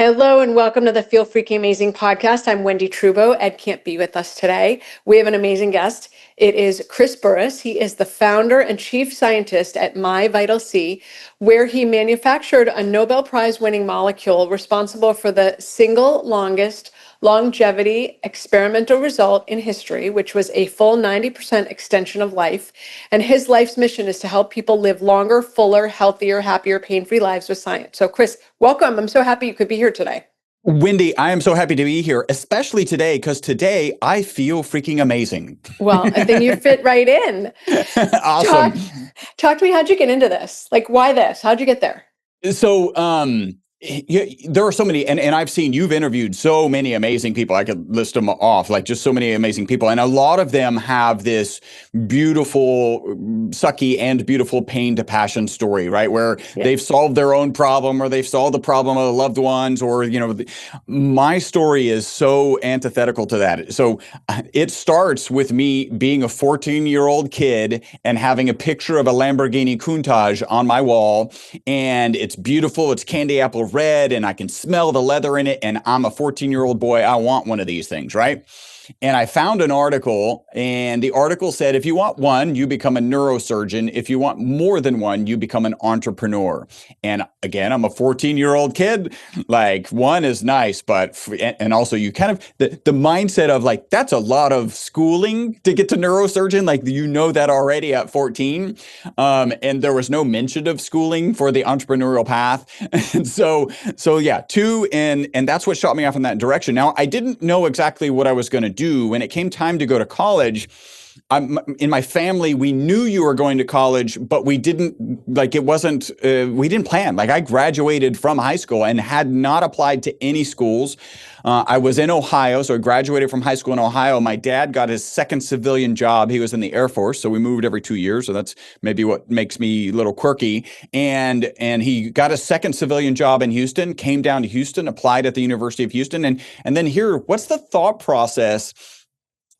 Hello and welcome to the Feel Freaking Amazing podcast. I'm Wendy Trubo. Ed can't be with us today. We have an amazing guest. It is Chris Burres. He is the founder and chief scientist at My Vital C, where he manufactured a Nobel Prize-winning molecule responsible for the single longest longevity experimental result in history, which was a full 90% extension of life. And his life's mission is to help people live longer, fuller, healthier, happier, pain-free lives with science. So Chris, welcome. I'm so happy you could be here today. Wendy, I am so happy to be here, especially today, because today I feel freaking amazing. Well, I think you fit right in. Awesome. Talk to me, how'd you get into this? Like, why this? How'd you get there? So, there are so many, and I've seen you've interviewed so many amazing people. I could list them off, like just so many amazing people. And a lot of them have this beautiful, sucky and beautiful pain to passion story, right? Where they've solved their own problem or they've solved the problem of loved ones or, my story is so antithetical to that. So it starts with me being a 14-year-old kid and having a picture of a Lamborghini Countach on my wall. And it's beautiful. It's candy apple red and I can smell the leather in it. And I'm a 14-year-old boy. I want one of these things, right? And I found an article and the article said, if you want one, you become a neurosurgeon. If you want more than one, you become an entrepreneur. And again, I'm a 14-year-old kid. Like one is nice, but, and also you kind of, the mindset of like, that's a lot of schooling to get to neurosurgeon. Like, that already at 14. And there was no mention of schooling for the entrepreneurial path. And so yeah, and that's what shot me off in that direction. Now, I didn't know exactly what I was going to do. When it came time to go to college, in my family, we knew you were going to college, but we didn't, we didn't plan. Like I graduated from high school and had not applied to any schools. I was in Ohio, so I graduated from high school in Ohio. My dad got his second civilian job. He was in the Air Force, so we moved every 2 years. So that's maybe what makes me a little quirky. And he got a second civilian job in Houston, came down to Houston, applied at the University of Houston. And then here, what's the thought process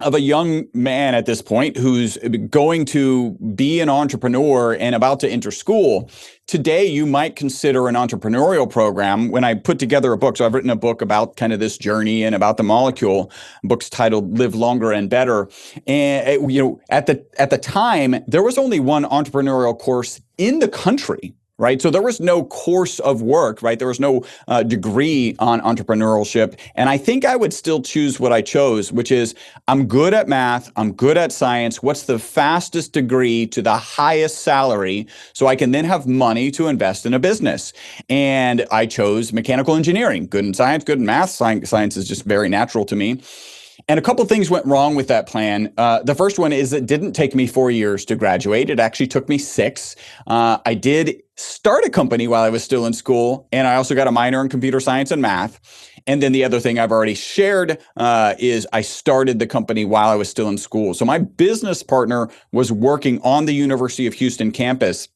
of a young man at this point who's going to be an entrepreneur and about to enter school? Today, you might consider an entrepreneurial program. When I put together a book, so I've written a book about kind of this journey and about the molecule. Book's titled "Live Longer and Better." And at the time, there was only one entrepreneurial course in the country. Right. So there was no course of work, right? There was no degree on entrepreneurship. And I think I would still choose what I chose, which is I'm good at math. I'm good at science. What's the fastest degree to the highest salary so I can then have money to invest in a business? And I chose mechanical engineering. Good in science, good in math. Science is just very natural to me. And a couple of things went wrong with that plan. The first one is it didn't take me 4 years to graduate. It actually took me 6. I did start a company while I was still in school, and I also got a minor in computer science and math. And then the other thing I've already shared is I started the company while I was still in school. So my business partner was working on the University of Houston campus.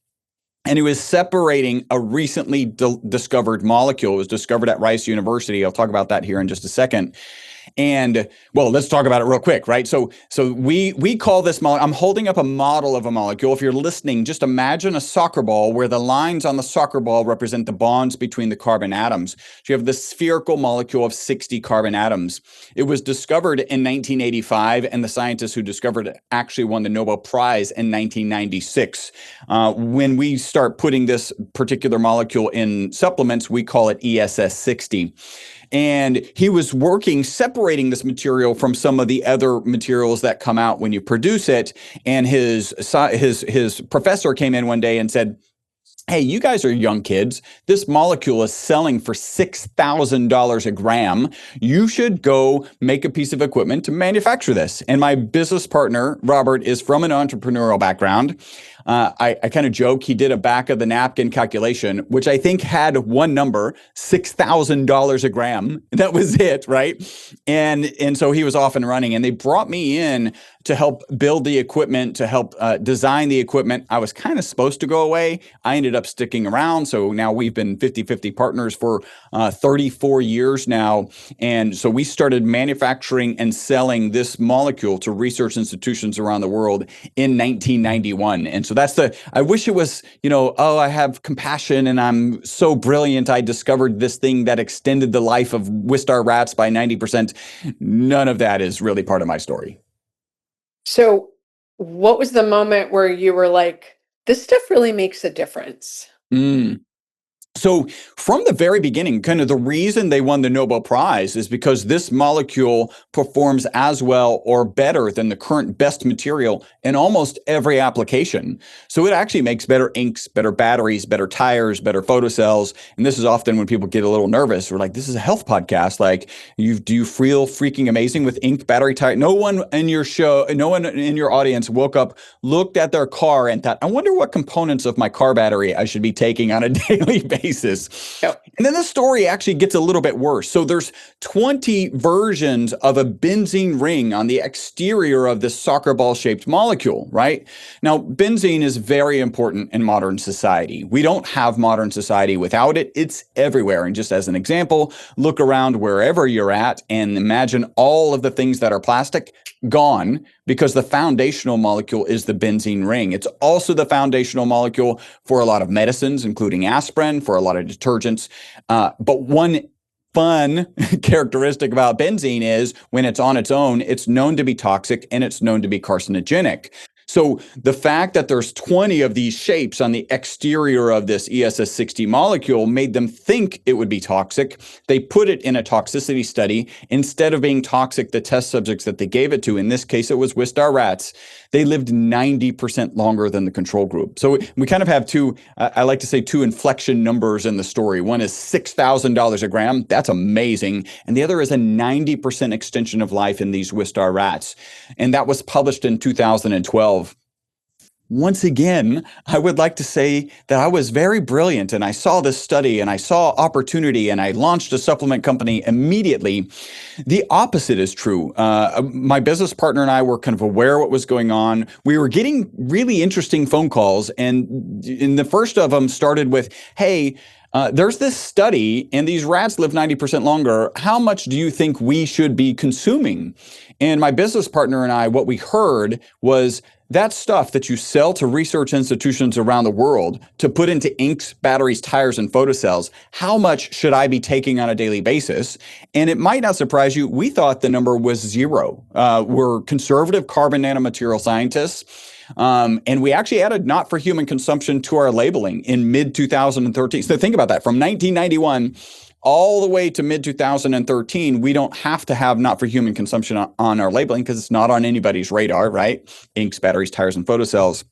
And he was separating a recently discovered molecule. It was discovered at Rice University. I'll talk about that here in just a second. And well, let's talk about it real quick, right? So we call this molecule, I'm holding up a model of a molecule. If you're listening, just imagine a soccer ball where the lines on the soccer ball represent the bonds between the carbon atoms. So you have this spherical molecule of 60 carbon atoms. It was discovered in 1985, and the scientists who discovered it actually won the Nobel Prize in 1996. When we start putting this particular molecule in supplements, we call it ESS 60. And he was working, separating this material from some of the other materials that come out when you produce it. And his professor came in one day and said, hey, you guys are young kids. This molecule is selling for $6,000 a gram. You should go make a piece of equipment to manufacture this. And my business partner, Robert, is from an entrepreneurial background. I kind of joke, he did a back of the napkin calculation, which I think had one number, $6,000 a gram. That was it, right? And so he was off and running, and they brought me in to help build the equipment, to help design the equipment. I was kind of supposed to go away. I ended up sticking around. So now we've been 50-50 partners for 34 years now. And so we started manufacturing and selling this molecule to research institutions around the world in 1991. And so So I wish it was, oh, I have compassion and I'm so brilliant. I discovered this thing that extended the life of Wistar rats by 90%. None of that is really part of my story. So, what was the moment where you were like, this stuff really makes a difference? Mm. So from the very beginning, kind of the reason they won the Nobel Prize is because this molecule performs as well or better than the current best material in almost every application. So it actually makes better inks, better batteries, better tires, better photocells. And this is often when people get a little nervous. We're like, this is a health podcast. Like, do you feel freaking amazing with ink, battery, tire? No one in your audience woke up, looked at their car and thought, I wonder what components of my car battery I should be taking on a daily basis. Yep. And then the story actually gets a little bit worse. So there's 20 versions of a benzene ring on the exterior of this soccer ball shaped molecule, right? Now, benzene is very important in modern society. We don't have modern society without it. It's everywhere. And just as an example, look around wherever you're at and imagine all of the things that are plastic gone, because the foundational molecule is the benzene ring. It's also the foundational molecule for a lot of medicines, including aspirin, for a lot of detergents. But one fun characteristic about benzene is when it's on its own, it's known to be toxic and it's known to be carcinogenic. So the fact that there's 20 of these shapes on the exterior of this ESS60 molecule made them think it would be toxic. They put it in a toxicity study. Instead of being toxic, the test subjects that they gave it to, in this case, it was Wistar rats, they lived 90% longer than the control group. So we kind of have I like to say two inflection numbers in the story. One is $6,000 a gram. That's amazing. And the other is a 90% extension of life in these Wistar rats. And that was published in 2012. Once again, I would like to say that I was very brilliant and I saw this study and I saw opportunity and I launched a supplement company immediately. The opposite is true. My business partner and I were kind of aware of what was going on. We were getting really interesting phone calls, and the first of them started with, hey, there's this study and these rats live 90% longer. How much do you think we should be consuming? And my business partner and I, what we heard was that stuff that you sell to research institutions around the world to put into inks, batteries, tires, and photocells, how much should I be taking on a daily basis? And it might not surprise you, we thought the number was 0. We're conservative carbon nanomaterial scientists. And we actually added not for human consumption to our labeling in mid-2013. So think about that. From 1991 all the way to mid-2013, we don't have to have not for human consumption on our labeling because it's not on anybody's radar, right? Inks, batteries, tires, and photocells.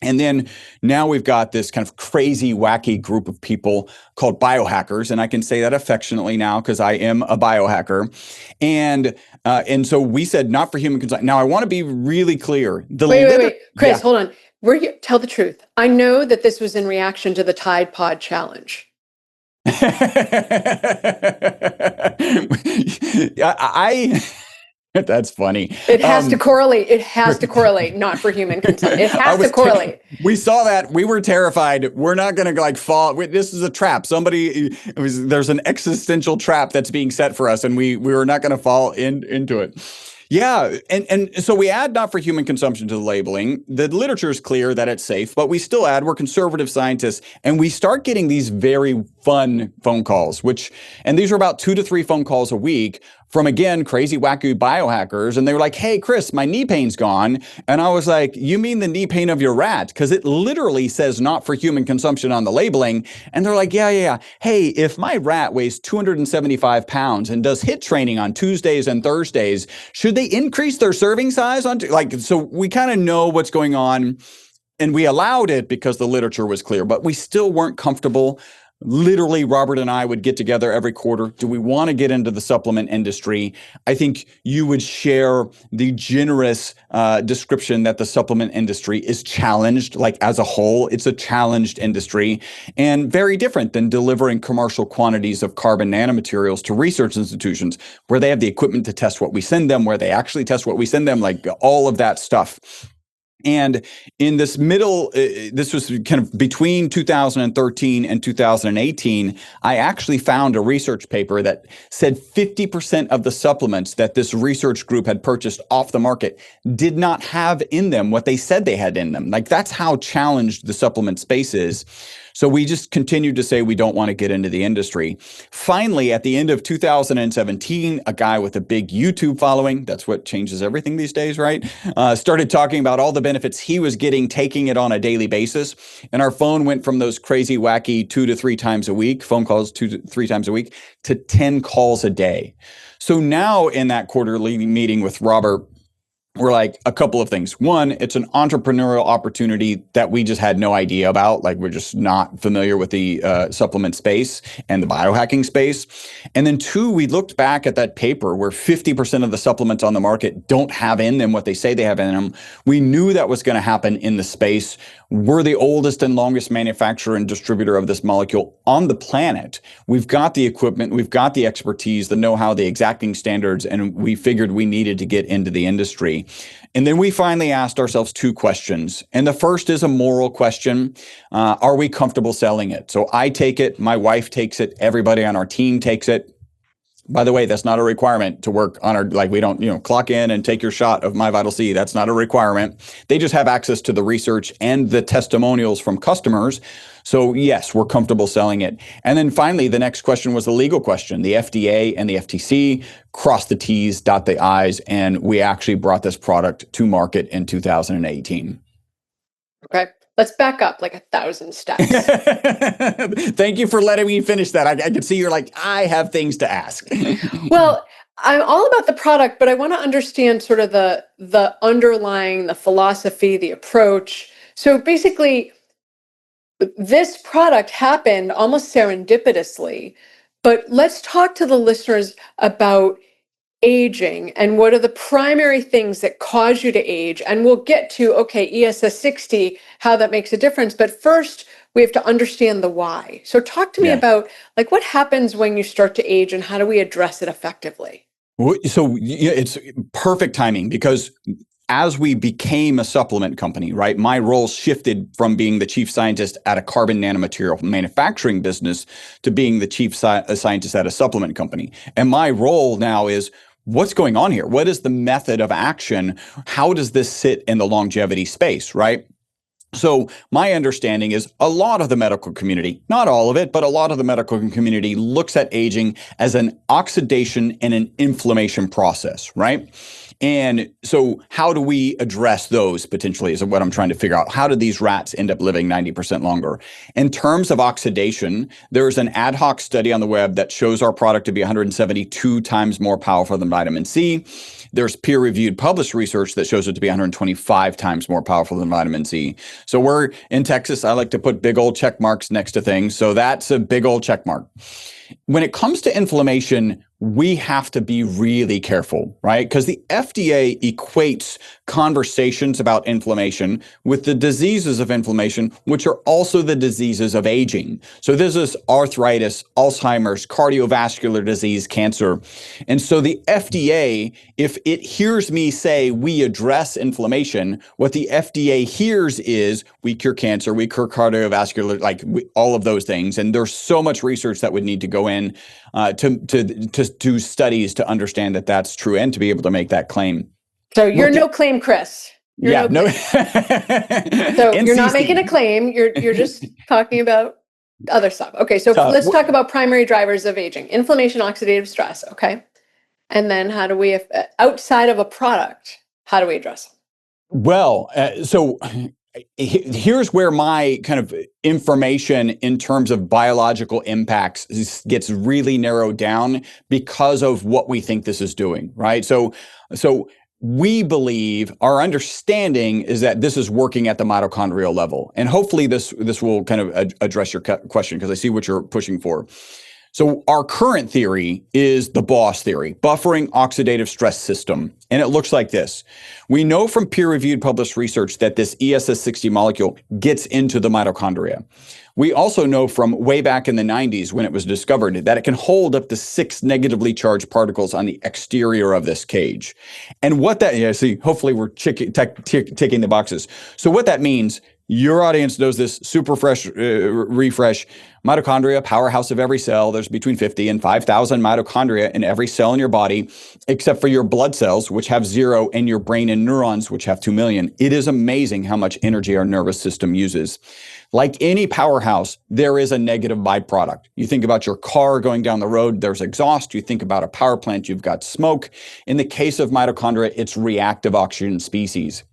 And then now we've got this kind of crazy, wacky group of people called biohackers. And I can say that affectionately now because I am a biohacker. And so we said not for human consumption. Now, I want to be really clear. Wait. Chris, hold on. Tell the truth. I know that this was in reaction to the Tide Pod Challenge. That's funny. It has to correlate. It has to correlate, not for human consumption. It has to correlate. We saw that. We were terrified. We're not going to fall. This is a trap. There's an existential trap that's being set for us, and we were not going to fall into it. Yeah, and so we add not for human consumption to the labeling. The literature is clear that it's safe, but we still add, we're conservative scientists, and we start getting these very fun phone calls, and these are about 2 to 3 phone calls a week from, again, crazy, wacky biohackers. And they were like, hey, Chris, my knee pain's gone. And I was like, you mean the knee pain of your rat? Because it literally says not for human consumption on the labeling. And they're like, yeah. Hey, if my rat weighs 275 pounds and does HIIT training on Tuesdays and Thursdays, should they increase their serving size? So we kind of know what's going on. And we allowed it because the literature was clear, but we still weren't comfortable. Literally, Robert and I would get together every quarter. Do we want to get into the supplement industry? I think you would share the generous description that the supplement industry is challenged, like as a whole. It's a challenged industry and very different than delivering commercial quantities of carbon nanomaterials to research institutions where they have the equipment to test what we send them, where they actually test what we send them, like all of that stuff. And in this middle, this was kind of between 2013 and 2018, I actually found a research paper that said 50% of the supplements that this research group had purchased off the market did not have in them what they said they had in them. Like, that's how challenged the supplement space is. So we just continued to say we don't want to get into the industry. Finally, at the end of 2017, a guy with a big YouTube following, that's what changes everything these days, right? Started talking about all the benefits he was getting taking it on a daily basis. And our phone went from those crazy, wacky 2 to 3 times a week, phone calls 2 to 3 times a week, to 10 calls a day. So now in that quarterly meeting with Robert, we're like, a couple of things. One, it's an entrepreneurial opportunity that we just had no idea about. Like, we're just not familiar with the supplement space and the biohacking space. And then two, we looked back at that paper where 50% of the supplements on the market don't have in them what they say they have in them. We knew that was going to happen in the space. We're the oldest and longest manufacturer and distributor of this molecule on the planet. We've got the equipment, we've got the expertise, the know-how, the exacting standards, and we figured we needed to get into the industry. And then we finally asked ourselves 2 questions. And the first is a moral question. Are we comfortable selling it? So I take it, my wife takes it, everybody on our team takes it. By the way, that's not a requirement to work on our, like, we don't, clock in and take your shot of My Vital C. That's not a requirement. They just have access to the research and the testimonials from customers. So yes, we're comfortable selling it. And then finally, the next question was the legal question. The FDA and the FTC crossed the T's, dot the I's, and we actually brought this product to market in 2018. Okay. Let's back up like 1,000 steps. Thank you for letting me finish that. I can see you're like, I have things to ask. Well, I'm all about the product, but I want to understand sort of the underlying, the philosophy, the approach. So basically, this product happened almost serendipitously, but let's talk to the listeners about aging and what are the primary things that cause you to age. And we'll get to, okay, ESS 60, how that makes a difference. But first, we have to understand the why. So talk to me about, like, what happens when you start to age and how do we address it effectively? So it's perfect timing, because as we became a supplement company, right, my role shifted from being the chief scientist at a carbon nanomaterial manufacturing business to being the chief scientist at a supplement company. And my role now is, what's going on here? What is the method of action? How does this sit in the longevity space, right? So my understanding is a lot of the medical community, not all of it, but a lot of the medical community looks at aging as an oxidation and an inflammation process, right? And so how do we address those potentially is what I'm trying to figure out. How do these rats end up living 90% longer? In terms of oxidation, there's an ad hoc study on the web that shows our product to be 172 times more powerful than vitamin C. There's peer-reviewed published research that shows it to be 125 times more powerful than vitamin C. So we're in Texas. I like to put big old check marks next to things. So that's a big old check mark. When it comes to inflammation, we have to be really careful, right? Because the FDA equates conversations about inflammation with the diseases of inflammation, which are also the diseases of aging. So this is arthritis, Alzheimer's, cardiovascular disease, cancer. And so the FDA, if it hears me say we address inflammation, what the FDA hears is we cure cancer, we cure cardiovascular, all of those things. And there's so much research that would need to go in to do studies to understand that that's true and to be able to make that claim. So you're no claim, Chris. So you're not making a claim. You're just talking about other stuff. Okay, so let's talk about primary drivers of aging: inflammation, oxidative stress. Okay, and then how do we, outside of a product, how do we address them? Well, so here's where my kind of information in terms of biological impacts gets really narrowed down because of what we think this is doing, right? So we believe, our understanding is that this is working at the mitochondrial level. And hopefully this will kind of address your question, because I see what you're pushing for. So our current theory is the BOSS theory, buffering oxidative stress system. And it looks like this. We know from peer-reviewed published research that this ESS60 molecule gets into the mitochondria. We also know from way back in the 90s when it was discovered that it can hold up to 6 negatively charged particles on the exterior of this cage. And what that, see, hopefully we're ticking the boxes. So what that means, your audience knows this, super fresh refresh. Mitochondria, powerhouse of every cell. There's between 50 and 5,000 mitochondria in every cell in your body, except for your blood cells, which have 0, and your brain and neurons, which have 2 million. It is amazing how much energy our nervous system uses. Like any powerhouse, there is a negative byproduct. You think about your car going down the road, there's exhaust. You think about a power plant, you've got smoke. In the case of mitochondria, it's reactive oxygen species.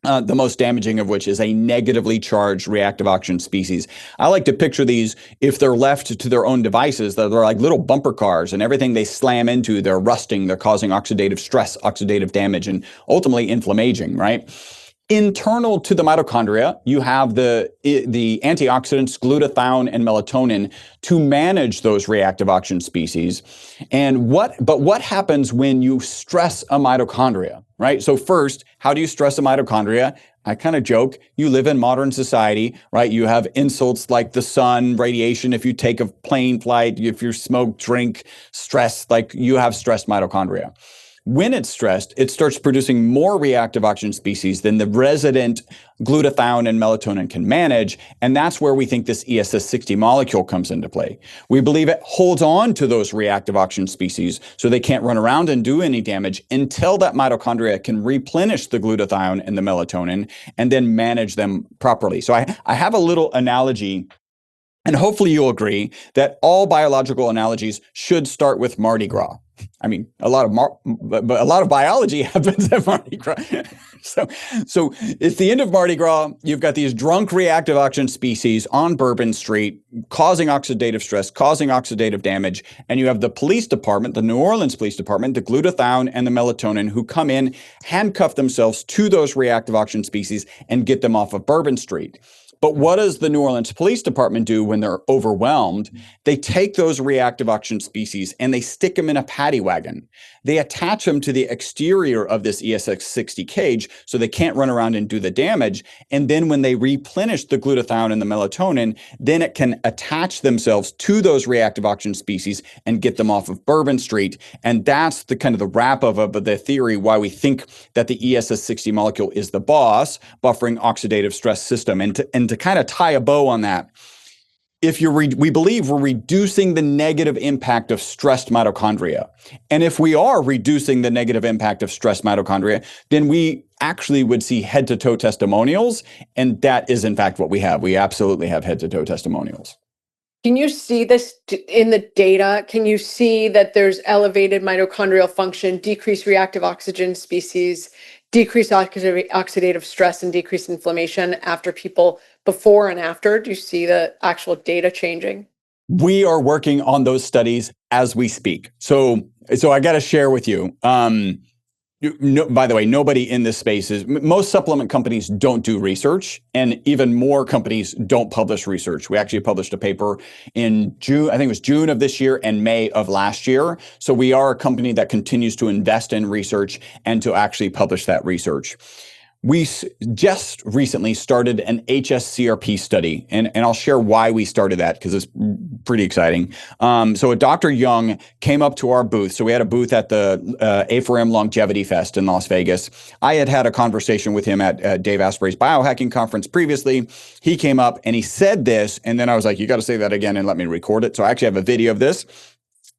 The most damaging of which is a negatively charged reactive oxygen species. I like to picture these, if they're left to their own devices, they're like little bumper cars, and everything they slam into, they're rusting, they're causing oxidative stress, oxidative damage, and ultimately inflammation, right? Internal to the mitochondria, you have the antioxidants, glutathione and melatonin, to manage those reactive oxygen species. But what happens when you stress a mitochondria, right? So first, how do you stress a mitochondria? I kind of joke, you live in modern society, right? You have insults like the sun, radiation, if you take a plane flight, if you smoke, drink, stress, like you have stressed mitochondria. When it's stressed, it starts producing more reactive oxygen species than the resident glutathione and melatonin can manage, and that's where we think this ESS60 molecule comes into play. We believe it holds on to those reactive oxygen species so they can't run around and do any damage until that mitochondria can replenish the glutathione and the melatonin and then manage them properly. So I have a little analogy, and hopefully you'll agree that all biological analogies should start with Mardi Gras. I mean, a lot of biology happens at Mardi Gras. So it's the end of Mardi Gras. You've got these drunk reactive oxygen species on Bourbon Street causing oxidative stress, causing oxidative damage. And you have the police department, the New Orleans Police Department, the glutathione and the melatonin, who come in, handcuff themselves to those reactive oxygen species and get them off of Bourbon Street. But what does the New Orleans Police Department do when they're overwhelmed? They take those reactive oxygen species and they stick them in a paddy wagon. They attach them to the exterior of this ESX60 cage so they can't run around and do the damage. And then when they replenish the glutathione and the melatonin, then it can attach themselves to those reactive oxygen species and get them off of Bourbon Street. And that's the kind of the wrap of the theory why we think that the ESS60 molecule is the boss, buffering oxidative stress system. And to kind of tie a bow on that, we believe we're reducing the negative impact of stressed mitochondria. And if we are reducing the negative impact of stressed mitochondria, then we actually would see head-to-toe testimonials. And that is, in fact, what we have. We absolutely have head-to-toe testimonials. Can you see this in the data? Can you see that there's elevated mitochondrial function, decreased reactive oxygen species, decreased oxidative stress, and decreased inflammation after people before and after? Do you see the actual data changing? We are working on those studies as we speak. So I got to share with you. By the way, nobody in this space most supplement companies don't do research, and even more companies don't publish research. We actually published a paper in June, I think it was June of this year and May of last year. So we are a company that continues to invest in research and to actually publish that research. We just recently started an HSCRP study, and I'll share why we started that because it's pretty exciting. So a Dr. Young came up to our booth. So we had a booth at the A4M Longevity Fest in Las Vegas. I had a conversation with him at Dave Asprey's biohacking conference previously. He came up and he said this, and then I was like, you got to say that again and let me record it. So I actually have a video of this.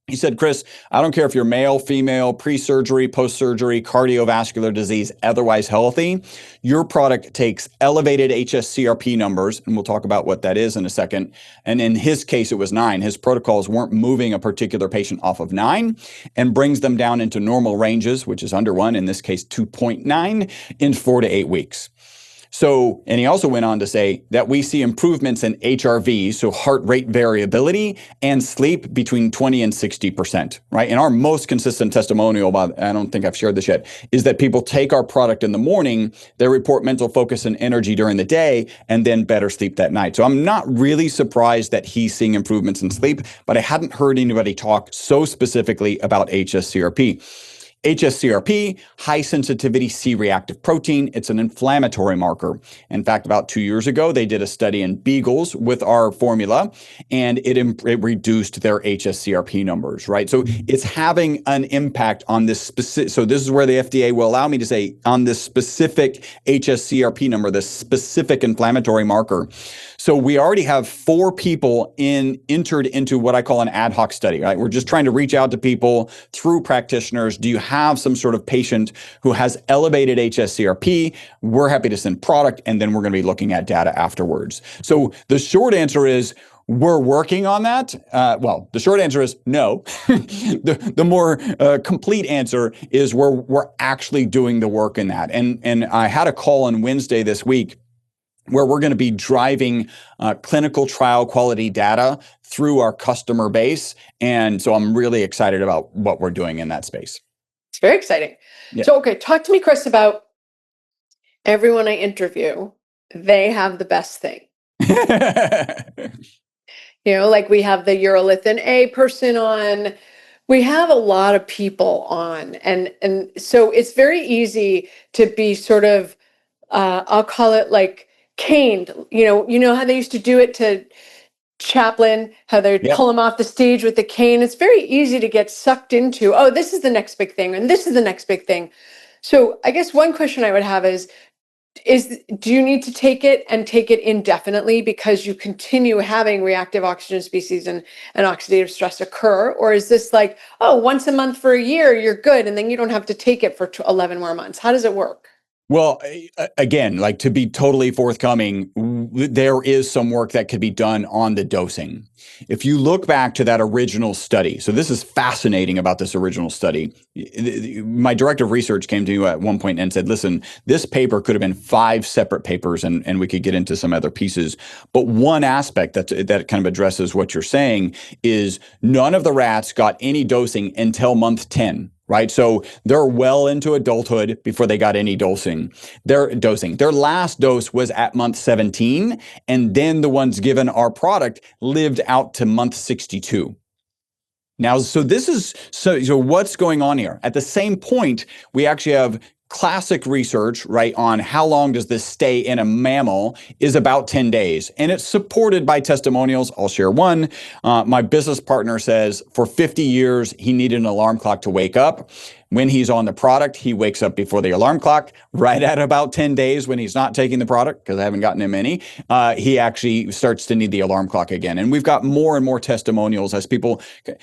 He said, Chris, I don't care if you're male, female, pre-surgery, post-surgery, cardiovascular disease, otherwise healthy. Your product takes elevated HSCRP numbers, and we'll talk about what that is in a second. And in his case, it was 9. His protocols weren't moving a particular patient off of 9 and brings them down into normal ranges, which is under 1, in this case 2.9, in 4 to 8 weeks. So, and he also went on to say that we see improvements in HRV, so heart rate variability, and sleep between 20 and 60%, right? And our most consistent testimonial, about, I don't think I've shared this yet, is that people take our product in the morning, they report mental focus and energy during the day, and then better sleep that night. So I'm not really surprised that he's seeing improvements in sleep, but I hadn't heard anybody talk so specifically about HSCRP. HSCRP, high sensitivity C-reactive protein. It's an inflammatory marker. In fact, about 2 years ago, they did a study in beagles with our formula, and it reduced their HSCRP numbers, right? So it's having an impact on this specific, so this is where the FDA will allow me to say on this specific HSCRP number, this specific inflammatory marker. So we already have 4 people entered into what I call an ad hoc study, right? We're just trying to reach out to people through practitioners. Do you have some sort of patient who has elevated HSCRP? We're happy to send product, and then we're going to be looking at data afterwards. So the short answer is we're working on that. Well, the short answer is no. The more complete answer is we're actually doing the work in that. And I had a call on Wednesday this week where we're going to be driving clinical trial quality data through our customer base. And so I'm really excited about what we're doing in that space. It's very exciting. Yeah. So, okay, talk to me, Chris, about everyone I interview, they have the best thing. Like we have the urolithin A person on. We have a lot of people on. And so it's very easy to be sort of, I'll call it like caned. You know how they used to do it to Chaplin, how they Yep. pull him off the stage with the cane. It's very easy to get sucked into, oh, this is the next big thing, and this is the next big thing. So I guess one question I would have is do you need to take it and take it indefinitely because you continue having reactive oxygen species and oxidative stress occur? Or is this like, oh, once a month for a year, you're good, and then you don't have to take it for 11 more months? How does it work? Well, again, like to be totally forthcoming, there is some work that could be done on the dosing. If you look back to that original study, so this is fascinating about this original study. My director of research came to me at one point and said, listen, this paper could have been 5 separate papers, and we could get into some other pieces. But one aspect that kind of addresses what you're saying is none of the rats got any dosing until month 10. Right. So they're well into adulthood before they got any dosing. Their last dose was at month 17. And then the ones given our product lived out to month 62. Now, so what's going on here? At the same point, we actually have classic research, right, on how long does this stay in a mammal is about 10 days. And it's supported by testimonials. I'll share one. My business partner says for 50 years, he needed an alarm clock to wake up. When he's on the product, he wakes up before the alarm clock. Right at about 10 days when he's not taking the product, because I haven't gotten him any, he actually starts to need the alarm clock again. And we've got more and more testimonials as people,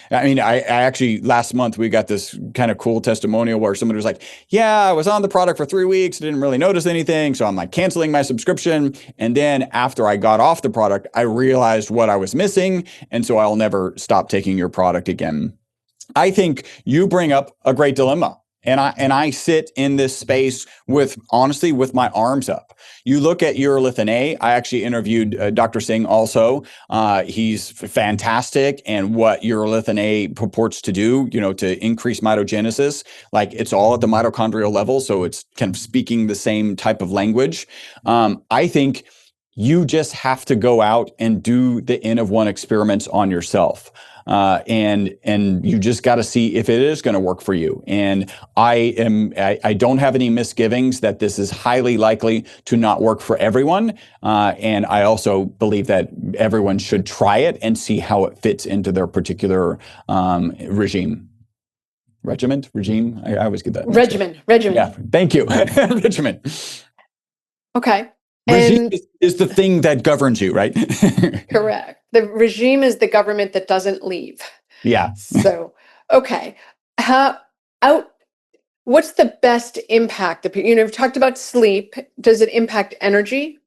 I actually, last month, we got this kind of cool testimonial where somebody was like, yeah, I was on the product for 3 weeks, didn't really notice anything. So I'm like canceling my subscription. And then after I got off the product, I realized what I was missing. And so I'll never stop taking your product again. I think you bring up a great dilemma. And I sit in this space with my arms up. You look at urolithin A. I actually interviewed Dr. Singh also. He's fantastic, and what urolithin A purports to do, to increase mitogenesis, like it's all at the mitochondrial level, so it's kind of speaking the same type of language. I think you just have to go out and do the N of 1 experiments on yourself. And you just got to see if it is going to work for you. And I don't have any misgivings that this is highly likely to not work for everyone. And I also believe that everyone should try it and see how it fits into their particular regime. Regime? I always get that. Regimen. Yeah, thank you. Regimen. Okay. Regime is the thing that governs you, right? Correct. The regime is the government that doesn't leave. Yeah. So, okay. What's the best impact? You've talked about sleep. Does it impact energy?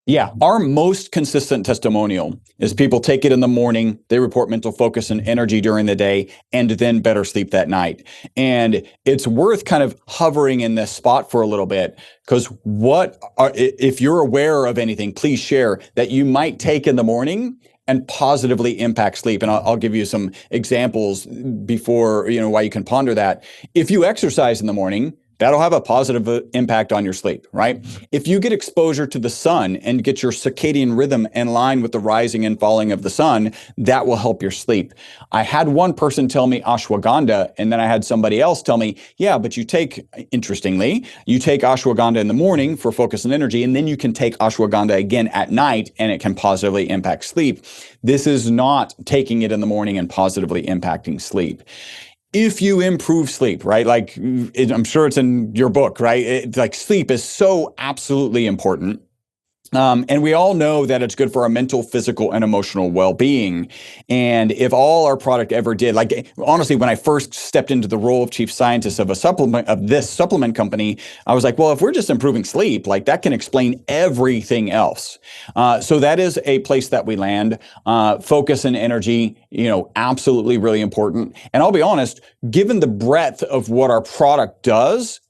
Yeah, our most consistent testimonial is people take it in the morning, they report mental focus and energy during the day, and then better sleep that night. And it's worth kind of hovering in this spot for a little bit, because if you're aware of anything, please share that you might take in the morning and positively impact sleep. And I'll give you some examples before, why you can ponder that. If you exercise in the morning, that'll have a positive impact on your sleep, right? If you get exposure to the sun and get your circadian rhythm in line with the rising and falling of the sun, that will help your sleep. I had one person tell me ashwagandha, and then I had somebody else tell me, yeah, but interestingly, you take ashwagandha in the morning for focus and energy, and then you can take ashwagandha again at night, and it can positively impact sleep. This is not taking it in the morning and positively impacting sleep. If you improve sleep, right? Like I'm sure it's in your book, right? Like sleep is so absolutely important. And we all know that it's good for our mental, physical, and emotional well-being. And if all our product ever did, like honestly, when I first stepped into the role of chief scientist of this supplement company, I was like, well, if we're just improving sleep, like that can explain everything else. So that is a place that we land. Focus and energy, absolutely really important. And I'll be honest, given the breadth of what our product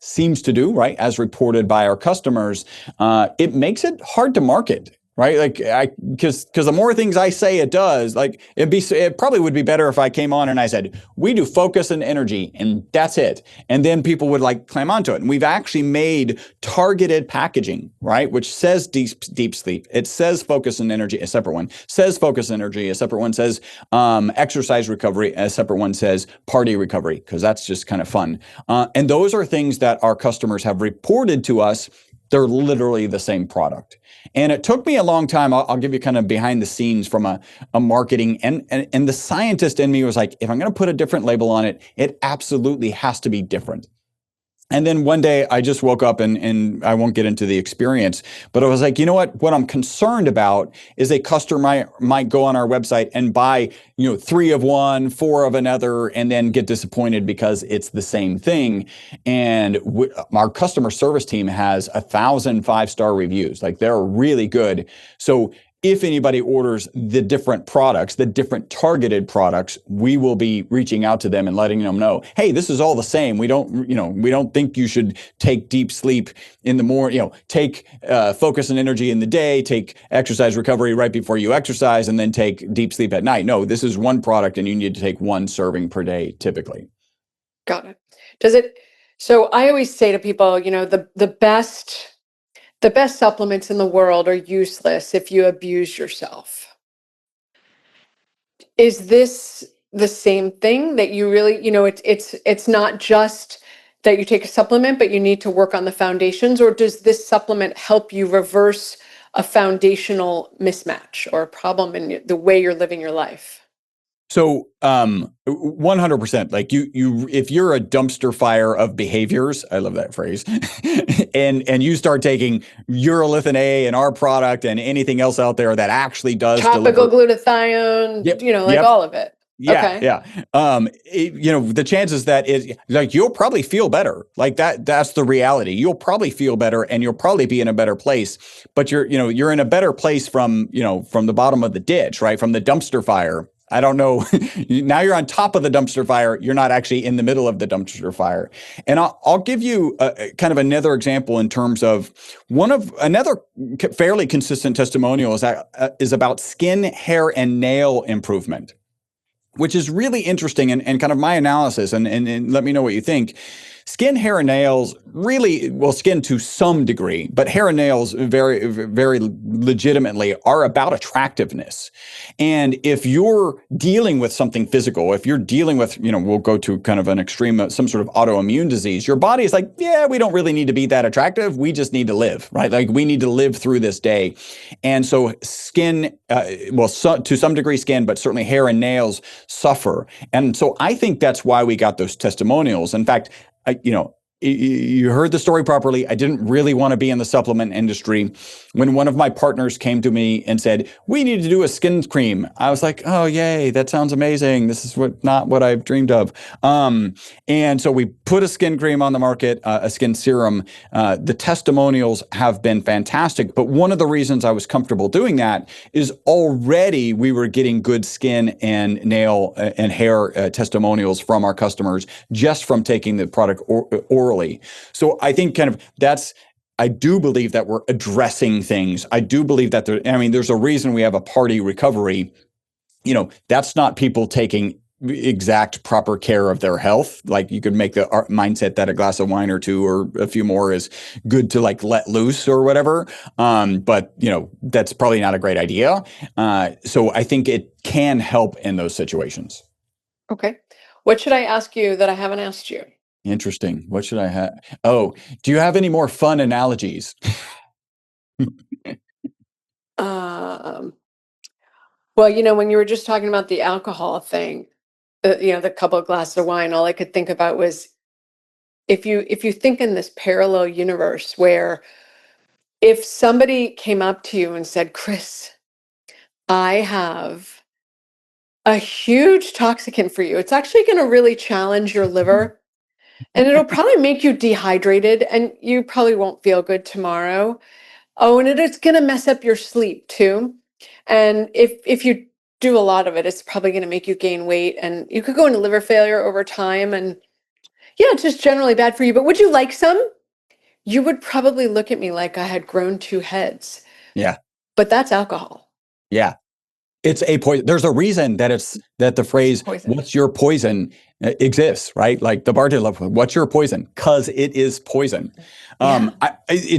seems to do, right, as reported by our customers, it makes it hard to market, right? Like because the more things I say it does, like it probably would be better if I came on and I said, we do focus and energy and that's it. And then people would like climb onto it. And we've actually made targeted packaging, right? Which says deep sleep. It says focus and energy, a separate one says focus and energy, a separate one says exercise recovery, a separate one says party recovery, because that's just kind of fun. And those are things that our customers have reported to us. They're literally the same product. And it took me a long time. I'll give you kind of behind the scenes from a marketing and the scientist in me was like, if I'm going to put a different label on it, it absolutely has to be different. And then one day I just woke up and I won't get into the experience, but I was like, you know what I'm concerned about is a customer might go on our website and buy, 3 of one, 4 of another, and then get disappointed because it's the same thing. And our customer service team has 1,000 5-star reviews. Like they're really good. So if anybody orders the different products, the different targeted products, we will be reaching out to them and letting them know, hey, this is all the same. We don't think you should take deep sleep in the morning, take focus and energy in the day, take exercise recovery right before you exercise, and then take deep sleep at night. No, this is one product and you need to take 1 serving per day typically. Got it. So I always say to people, the best supplements in the world are useless if you abuse yourself. Is this the same thing that you really, it's not just that you take a supplement, but you need to work on the foundations, or does this supplement help you reverse a foundational mismatch or a problem in the way you're living your life? So, 100%, like if you're a dumpster fire of behaviors, I love that phrase, and you start taking urolithin A and our product and anything else out there that actually does topical glutathione, Yep. all of it. Yeah, Okay. yeah. The chances that is like you'll probably feel better. Like that's the reality. You'll probably feel better and you'll probably be in a better place, but you're in a better place from the bottom of the ditch, right? From the dumpster fire. I don't know. Now you're on top of the dumpster fire. You're not actually in the middle of the dumpster fire. And I'll give you kind of another example in terms of another fairly consistent testimonial is about skin, hair, and nail improvement, which is really interesting and kind of my analysis, and let me know what you think. Skin, hair, and nails really, well, skin to some degree, but hair and nails very, very legitimately are about attractiveness. And if you're dealing with something physical, if you're dealing with, we'll go to kind of an extreme, some sort of autoimmune disease, your body is like, yeah, we don't really need to be that attractive. We just need to live, right? Like we need to live through this day. And so skin, to some degree skin, but certainly hair and nails suffer. And so I think that's why we got those testimonials. In fact, You heard the story properly. I didn't really want to be in the supplement industry. When one of my partners came to me and said, "We need to do a skin cream," I was like, "Oh, yay, that sounds amazing. This is not what I've dreamed of." And so we put a skin cream on the market, a skin serum. The testimonials have been fantastic. But one of the reasons I was comfortable doing that is already we were getting good skin and nail and hair testimonials from our customers just from taking the product orally. So I think I do believe that we're addressing things. I do believe that there's a reason we have a party recovery. That's not people taking exact proper care of their health. Like, you could make the mindset that a glass of wine or two or a few more is good to like let loose or whatever. But that's probably not a great idea. So I think it can help in those situations. Okay. What should I ask you that I haven't asked you? Interesting. What should I have? Oh, do you have any more fun analogies? Um, well, when you were just talking about the alcohol thing, the couple of glasses of wine, all I could think about was if you think in this parallel universe where if somebody came up to you and said, "Chris, I have a huge toxicant for you. It's actually going to really challenge your liver and it'll probably make you dehydrated and you probably won't feel good tomorrow. Oh, and it's going to mess up your sleep too. And if you do a lot of it, it's probably going to make you gain weight and you could go into liver failure over time. And yeah, it's just generally bad for you. But would you like some?" You would probably look at me like I had grown two heads. Yeah. But that's alcohol. Yeah. It's a poison. There's a reason that the phrase Poison. "What's your poison?" exists, right? Like the bartender, "What's your poison?" Because it is poison. Yeah.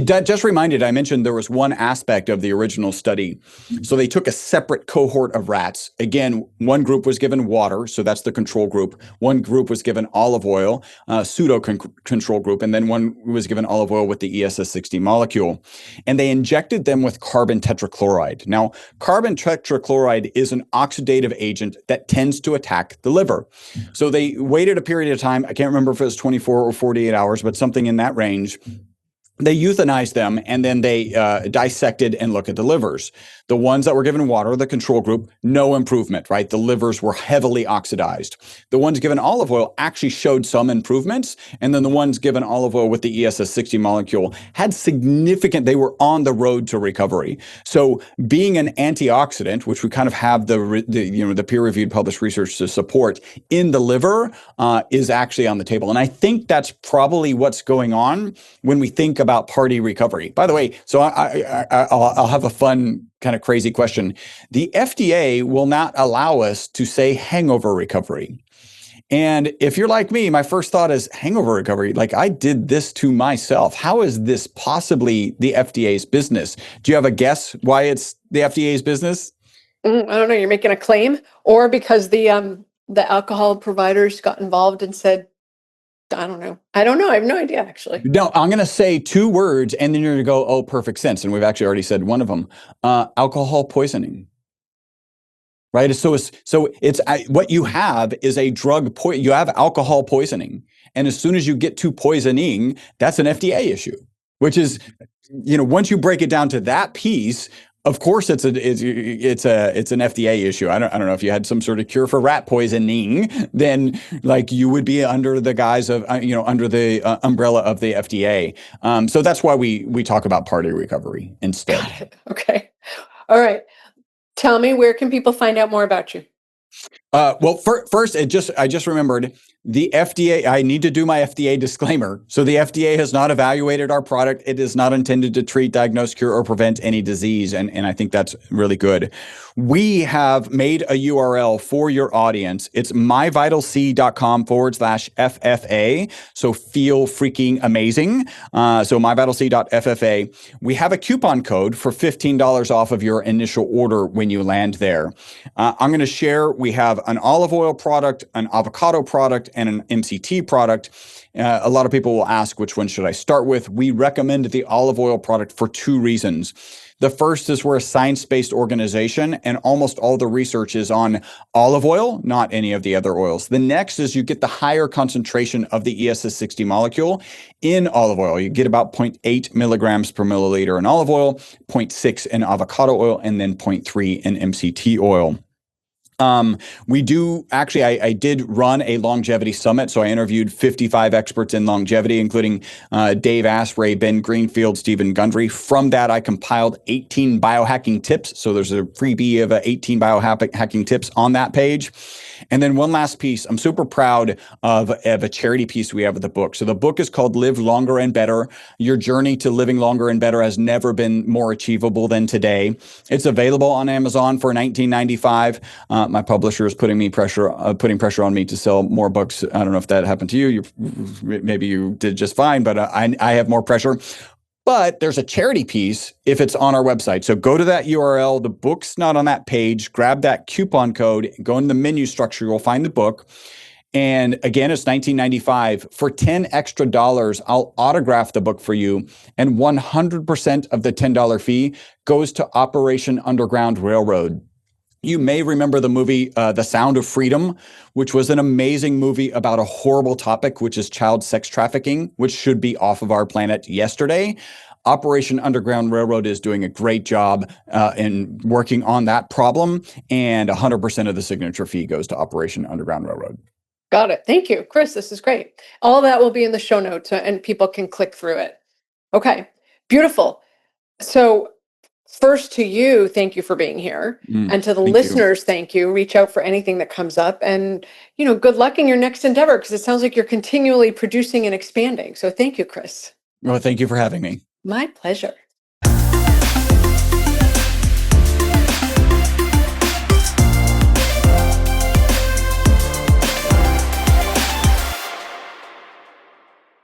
That just reminded, I mentioned there was one aspect of the original study. So they took a separate cohort of rats. Again, one group was given water, so that's the control group. One group was given olive oil, pseudo control group, and then one was given olive oil with the ESS60 molecule. And they injected them with carbon tetrachloride. Now, carbon tetrachloride is an oxidative agent that tends to attack the liver. So they waited a period of time. I can't remember if it was 24 or 48 hours, but something in that range. They euthanized them and then they dissected and looked at the livers. The ones that were given water, the control group, no improvement, right? The livers were heavily oxidized. The ones given olive oil actually showed some improvements. And then the ones given olive oil with the ESS60 molecule had they were on the road to recovery. So being an antioxidant, which we kind of have the peer-reviewed published research to support in the liver, is actually on the table. And I think that's probably what's going on when we think about party recovery. By the way, so I'll have a fun kind of crazy question. The FDA will not allow us to say hangover recovery. And if you're like me, my first thought is hangover recovery. Like, I did this to myself. How is this possibly the FDA's business? Do you have a guess why it's the FDA's business? I don't know. You're making a claim, or because the alcohol providers got involved and said, I don't know. I have no idea, actually. No, I'm going to say two words and then you're going to go, "Oh, perfect sense." And we've actually already said one of them, alcohol poisoning. Right. So what you have is a you have alcohol poisoning. And as soon as you get to poisoning, that's an FDA issue, which is, once you break it down to that piece, of course, it's an FDA issue. I don't know if you had some sort of cure for rat poisoning, then like you would be under the guise of under the umbrella of the FDA. So that's why we talk about party recovery instead. Okay. All right. Tell me, where can people find out more about you? Well, first, I just remembered the FDA. I need to do my FDA disclaimer. So the FDA has not evaluated our product. It is not intended to treat, diagnose, cure, or prevent any disease. And I think that's really good. We have made a URL for your audience. It's myvitalc.com/FFA. So feel freaking amazing. So myvitalc.FFA. We have a coupon code for $15 off of your initial order when you land there. I'm going to share, we have an olive oil product, an avocado product, and an MCT product. A lot of people will ask, which one should I start with? We recommend the olive oil product for two reasons. The first is we're a science-based organization, and almost all the research is on olive oil, not any of the other oils. The next is you get the higher concentration of the ESS60 molecule in olive oil. You get about 0.8 milligrams per milliliter in olive oil, 0.6 in avocado oil, and then 0.3 in MCT oil. We do actually, I did run a longevity summit. So I interviewed 55 experts in longevity, including Dave Asprey, Ben Greenfield, Stephen Gundry. From that, I compiled 18 biohacking tips. So there's a freebie of 18 biohacking tips on that page. And then one last piece, I'm super proud of a charity piece we have of the book. So the book is called Live Longer and Better. Your journey to living longer and better has never been more achievable than today. It's available on Amazon for $19.95. My publisher is putting pressure on me to sell more books. I don't know if that happened to you. Maybe you did just fine, but I have more pressure. But there's a charity piece if it's on our website. So go to that URL. The book's not on that page. Grab that coupon code. Go in the menu structure. You'll find the book. And again, it's $19.95. For $10 extra, I'll autograph the book for you. And 100% of the $10 fee goes to Operation Underground Railroad. You may remember the movie The Sound of Freedom, which was an amazing movie about a horrible topic, which is child sex trafficking, which should be off of our planet yesterday. Operation Underground Railroad is doing a great job in working on that problem, and 100% of the signature fee goes to Operation Underground Railroad. Got it. Thank you, Chris. This is great. All that will be in the show notes and people can click through it. Okay, beautiful. So first to you, thank you for being here. And to the listeners, thank you. Reach out for anything that comes up, and good luck in your next endeavor, because it sounds like you're continually producing and expanding. So thank you, Chris. Well, thank you for having me. My pleasure.